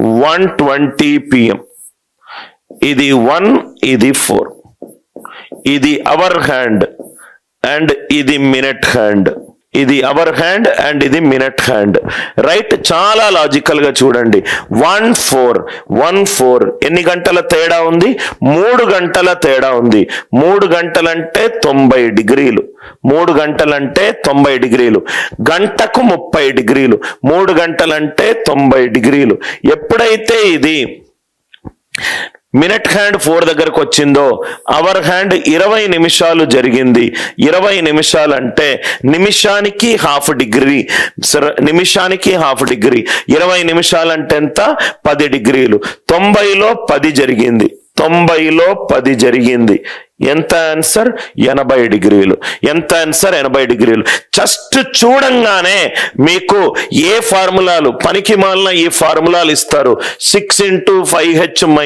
1:20 PM. ఇది 1, ఇది 4. ఇది అవర్ హ్యాండ్ అండ్ ఇది మినిట్ హ్యాండ్. ఇది అవర్ హ్యాండ్ అండ్ ఇది మినిట్ హ్యాండ్. రైట్, చాలా లాజికల్ గా చూడండి. 1:4 ఎన్ని గంటల తేడా ఉంది? 3 గంటల తేడా ఉంది. 3 గంటలంటే 90 డిగ్రీలు. 3 గంటలంటే 90 డిగ్రీలు. గంటకు 30 డిగ్రీలు. 3 గంటలంటే 90 డిగ్రీలు. ఎప్పుడైతే ఇది మినిట్ హ్యాండ్ 4 దగ్గరకు వచ్చిందో అవర్ హ్యాండ్ 20 నిమిషాలు జరిగింది. 20 నిమిషాలు అంటే నిమిషానికి హాఫ్ డిగ్రీ. నిమిషానికి హాఫ్ డిగ్రీ. 20 నిమిషాలు అంటే ఎంత? 10 డిగ్రీలు. 90లో 10 జరిగింది. 90లో 10 జరిగింది. ఎంత ఆన్సర్? 80 డిగ్రీలు. ఎంత ఆన్సర్? 80 డిగ్రీలు. జస్ట్ చూడంగానే మీకు ఏ ఫార్ములాలు, పనికి మాలిన ఈ ఫార్ములాలు ఇస్తారు. 6 × 5h -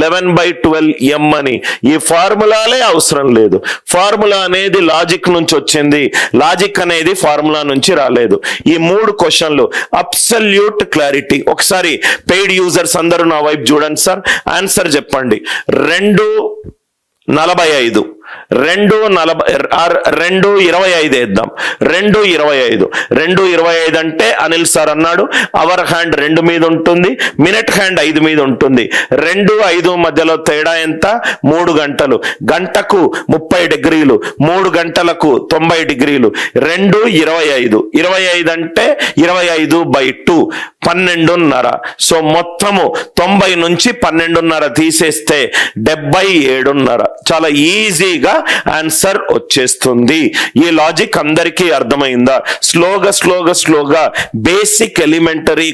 11/12m అని. ఈ ఫార్ములాలే అవసరం లేదు. ఫార్ములా అనేది లాజిక్ నుంచి వచ్చింది. లాజిక్ అనేది ఫార్ములా నుంచి రాలేదు. ఈ 3 క్వశ్చన్లు అబ్సల్యూట్ క్లారిటీ. ఒకసారి పెయిడ్ యూజర్స్ అందరూ నా వైపు చూడండి సార్. ఆన్సర్ చెప్పండి. 2:45 2:25 వేద్దాం. 2:25 అంటే అనిల్ సార్ అన్నాడు అవర్ హ్యాండ్ 2 మీద ఉంటుంది, మినిట్ హ్యాండ్ 5 మీద ఉంటుంది. 2-5 మధ్యలో తేడా ఎంత? 3 గంటలు. గంటకు 30 డిగ్రీలు. 3 గంటలకు 90 డిగ్రీలు. 2:25. 25 అంటే 25/2 12:30. సో మొత్తము 90 నుంచి 12:30 తీసేస్తే 77:30. చాలా ఈజీగా ఆన్సర్ వచ్చేస్తుంది. ఈ లాజిక్ అందరికీ అర్థమైందా? స్లోగా basic elementary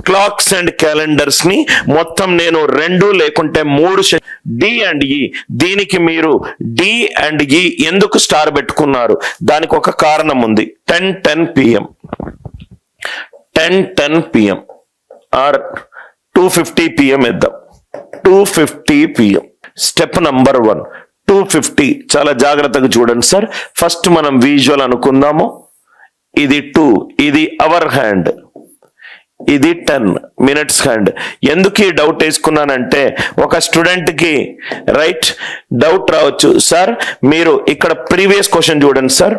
clocks and calendars ని మొత్తం నేను 2 లేకుంటే 3 డి అండ్ ఈ. దీనికి మీరు డి అండ్ ఈ ఎందుకు స్టార్ పెట్టుకున్నారు? దానికి ఒక కారణం ఉంది. 10:10 PM 10:10 PM ఆర్ 2:50 PM ఇద్దాం. 2:50 PM. Step number 1 2:50. చాలా జాగ్రత్తగా చూడండి సార్. ఫస్ట్ మనం విజువల్ అనుకుందాము. ఇది 2, ఇది అవర్ హ్యాండ్, ఇది 10 మినిట్స్ హ్యాండ్. ఎందుకు ఈ డౌట్ వేసుకున్నానంటే ఒక స్టూడెంట్ కి రైట్ డౌట్ రావచ్చు. సార్ మీరు ఇక్కడ ప్రీవియస్ క్వశ్చన్ చూడండి సార్.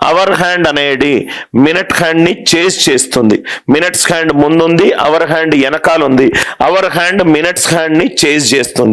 అవర్ హ్యాండ్ అనేది మినిట్ హ్యాండ్ ని చేజ్ చేస్తుంది. మినిట్స్ హ్యాండ్ ముందుంది, అవర్ హ్యాండ్ వెనకాల ఉంది. అవర్ హ్యాండ్ మినిట్స్ హ్యాండ్ ని చేజ్ చేస్తుంది.